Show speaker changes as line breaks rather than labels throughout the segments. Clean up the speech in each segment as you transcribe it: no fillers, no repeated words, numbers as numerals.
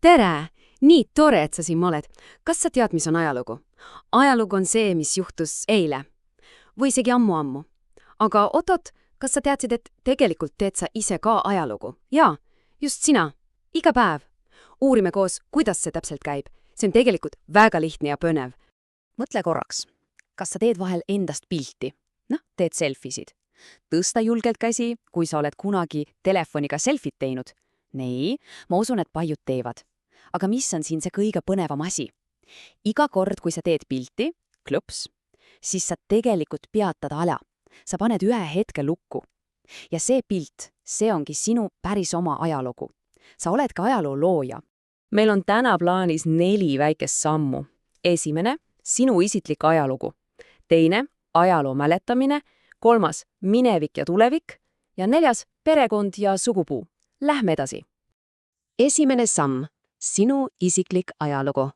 Tere! Nii tore, et sa siin oled. Kas sa tead, mis on ajalugu? Ajalugu on see, mis juhtus eile. Või isegi ammu-ammu. Aga oot, kas sa teadsid, et tegelikult teed sa ise ka ajalugu? Jaa, just sina. Iga päev. Uurime koos, kuidas see täpselt käib. See on tegelikult väga lihtne ja põnev.
Mõtle korraks, kas sa teed vahel endast pilti? Teed selfisid. Tõsta julgelt käsi, kui sa oled kunagi telefoniga selfit teinud. Nii, ma usun, et paljud teevad. Aga mis on siin see kõige põnevam asi? Iga kord, kui sa teed pilti, klõps, siis sa tegelikult peatad ala. Sa paned ühe hetke lukku. Ja see pilt, see ongi sinu päris oma ajalugu. Sa oled ka ajaloo looja. Meil on täna plaanis 4 väikest sammu. Esimene, sinu isiklik ajalugu. Teine, ajaloo mäletamine. 3, minevik ja tulevik. Ja 4, perekond ja sugupuu. Lähme edasi.
Esimene samm. Sinu isiklik ajalugu.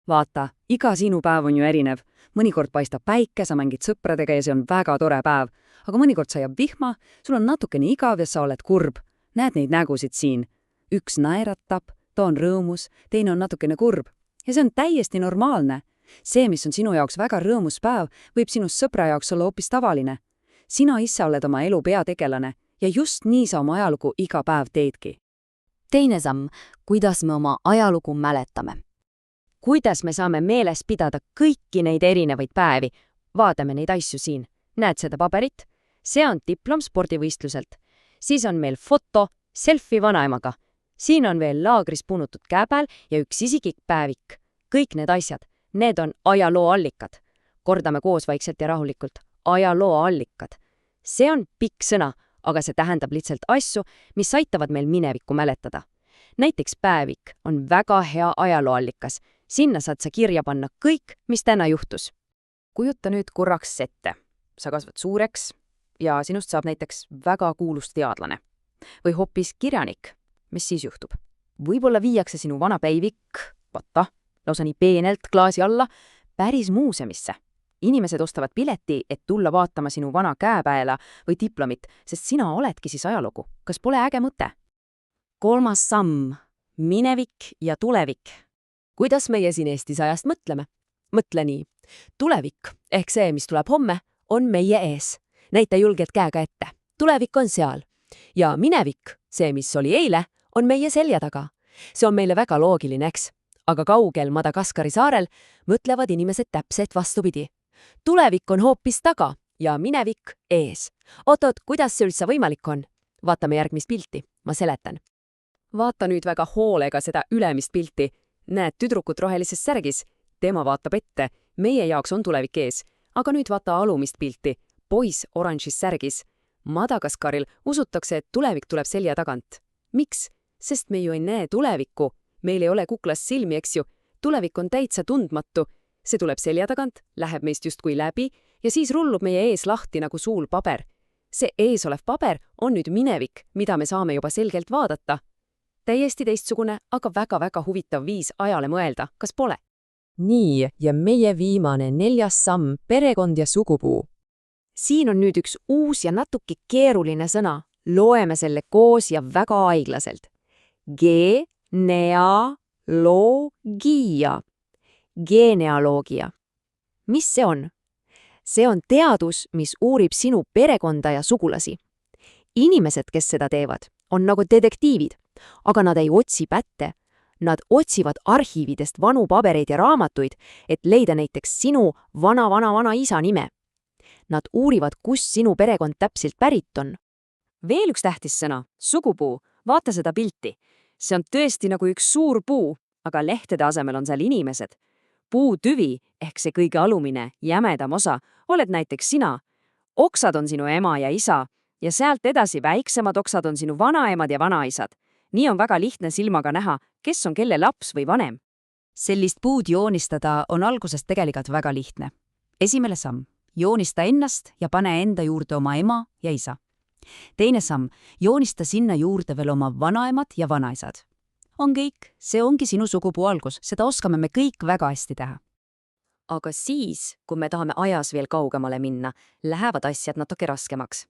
Vaata, iga sinu päev on ju erinev. Mõnikord paistab päike, sa mängid sõpradega ja see on väga tore päev. Aga mõnikord sajab vihma, sul on natukene igav ja sa oled kurb. Näed neid nägusid siin. Üks naeratab, ta on rõõmus, teine on natukene kurb. Ja see on täiesti normaalne. See, mis on sinu jaoks väga rõõmus päev, võib sinust sõbra jaoks olla hoopis tavaline. Sina ise oled oma elu peategelane ja just nii sa oma ajalugu iga päev teedki.
Teine samm, kuidas me oma ajalugu mäletame. Kuidas me saame meeles pidada kõiki neid erinevaid päevi? Vaatame neid asju siin. Näed seda paberit? See on diplom spordivõistluselt. Siis on meil foto, selfie vanaemaga. Siin on veel laagris punutud käbel ja üks isiklik päevik. Kõik need asjad, need on ajaloo allikad. Kordame koos vaikselt ja rahulikult. Ajaloo allikad. See on pikk sõna, aga see tähendab lihtsalt asju, mis aitavad meil minevikku mäletada. Näiteks päevik on väga hea ajalooallikas. Sinna saad sa kirja panna kõik, mis täna juhtus.
Kujuta nüüd korraks ette. Sa kasvad suureks ja sinust saab näiteks väga kuulus teadlane. Või hoopis kirjanik. Mis siis juhtub? Võib-olla viiakse sinu vana päivik, lausa nii peenelt klaasi alla, päris muuseumisse. Inimesed ostavad pileti, et tulla vaatama sinu vana käepäela või diplomit, sest sina oledki siis ajalugu. Kas pole äge mõte?
3. samm. Minevik ja tulevik. Kuidas meie siin Eestis ajast mõtleme? Mõtle nii. Tulevik, ehk see, mis tuleb homme, on meie ees. Näita julgelt käega ette. Tulevik on seal. Ja minevik, see, mis oli eile, on meie selja taga. See on meile väga loogiline, eks? Aga kaugel Madagaskari saarel mõtlevad inimesed täpselt vastupidi. Tulevik on hoopis taga ja minevik ees. Oot, kuidas see üldse võimalik on? Vaatame järgmist pilti. Ma seletan. Vaata nüüd väga hoolega seda ülemist pilti. Näed tüdrukut rohelises särgis. Tema vaatab ette. Meie jaoks on tulevik ees. Aga nüüd vaata alumist pilti. Poiss oranžis särgis. Madagaskaril usutakse, et tulevik tuleb selja tagant. Miks? Sest me ju ei näe tulevikku. Meil ei ole kuklas silmi, eks ju. Tulevik on täitsa tundmatu. See tuleb selja tagant, läheb meist justkui läbi ja siis rullub meie ees lahti nagu suul paber. See ees olev paber on nüüd minevik, mida me saame juba selgelt vaadata. Täiesti teistsugune, aga väga-väga huvitav viis ajale mõelda, kas pole?
Nii, ja meie viimane 4. samm, perekond ja sugupuu.
Siin on nüüd üks uus ja natuke keeruline sõna. Loeme selle koos ja väga aeglaselt. Genealoogia. Genealoogia. Mis see on? See on teadus, mis uurib sinu perekonda ja sugulasi. Inimesed, kes seda teevad, on nagu detektiivid, aga nad ei otsi pätte. Nad otsivad arhiividest vanu pabereid ja raamatuid, et leida näiteks sinu vana isa nime. Nad uurivad, kus sinu perekond täpselt pärit on.
Veel üks tähtis sõna, sugupuu. Vaata seda pilti. See on tõesti nagu üks suur puu, aga lehtede asemel on seal inimesed. Puutüvi, ehk see kõige alumine, jämedam osa, oled näiteks sina. Oksad on sinu ema ja isa ja sealt edasi väiksemad oksad on sinu vanaemad ja vanaisad. Nii on väga lihtne silmaga näha, kes on kelle laps või vanem.
Sellist puud joonistada on algusest tegelikult väga lihtne. Esimene samm. Joonista ennast ja pane enda juurde oma ema ja isa. Teine samm. Joonista sinna juurde veel oma vanaemad ja vanaisad. On kõik, see ongi sinu sugupuu algus, seda oskame me kõik väga hästi teha.
Aga siis, kui me tahame ajas veel kaugemale minna, lähevad asjad natuke raskemaks.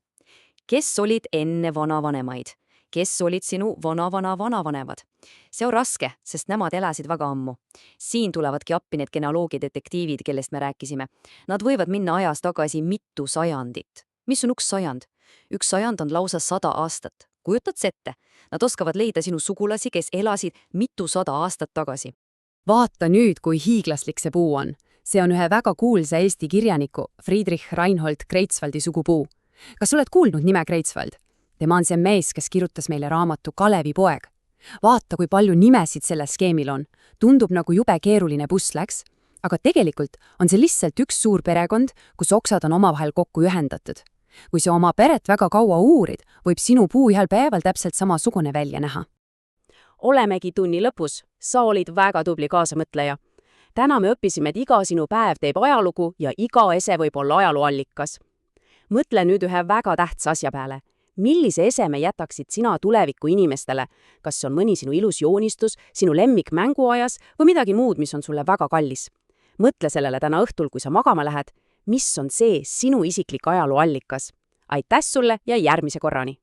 Kes olid enne vanavanemaid?
kes olid sinu vana-vana-vanavanemad. See on raske, sest nemad elasid väga ammu. Siin tulevadki appi need genealoogiadetektiivid, kellest me rääkisime. Nad võivad minna ajas tagasi mitu sajandit. Mis on üks sajand? Üks sajand on lausa 100 aastat. Kujutad ette? Nad oskavad leida sinu sugulasi, kes elasid mitusada aastat tagasi.
Vaata nüüd, kui hiiglaslik see puu on. See on ühe väga kuulsa Eesti kirjaniku Friedrich Reinhold Kreutzwaldi sugupuu. Kas oled kuulnud nime Kreutzwald? Tema on see mees, kes kirjutas meile raamatu Kalevi poeg. Vaata, kui palju nimesid sellel skeemil on. Tundub nagu jube keeruline buss läks, aga tegelikult on see lihtsalt üks suur perekond, kus oksad on omavahel kokku ühendatud. Kui sa oma peret väga kaua uurid, võib sinu puu ühel päeval täpselt samasugune välja näha.
Olemegi tunni lõpus. Sa olid väga tubli kaasamõtleja. Täna me õppisime, et iga sinu päev teeb ajalugu ja iga ese võib olla ajalooallikas. Mõtle nüüd ühe väga tähtsa asja peale. Millise eseme jätaksid sina tuleviku inimestele? Kas on mõni sinu ilus joonistus, sinu lemmik mänguajas või midagi muud, mis on sulle väga kallis? Mõtle sellele täna õhtul, kui sa magama lähed. Mis on see sinu isiklik ajalooallikas? Aitäh sulle ja järgmise korrani!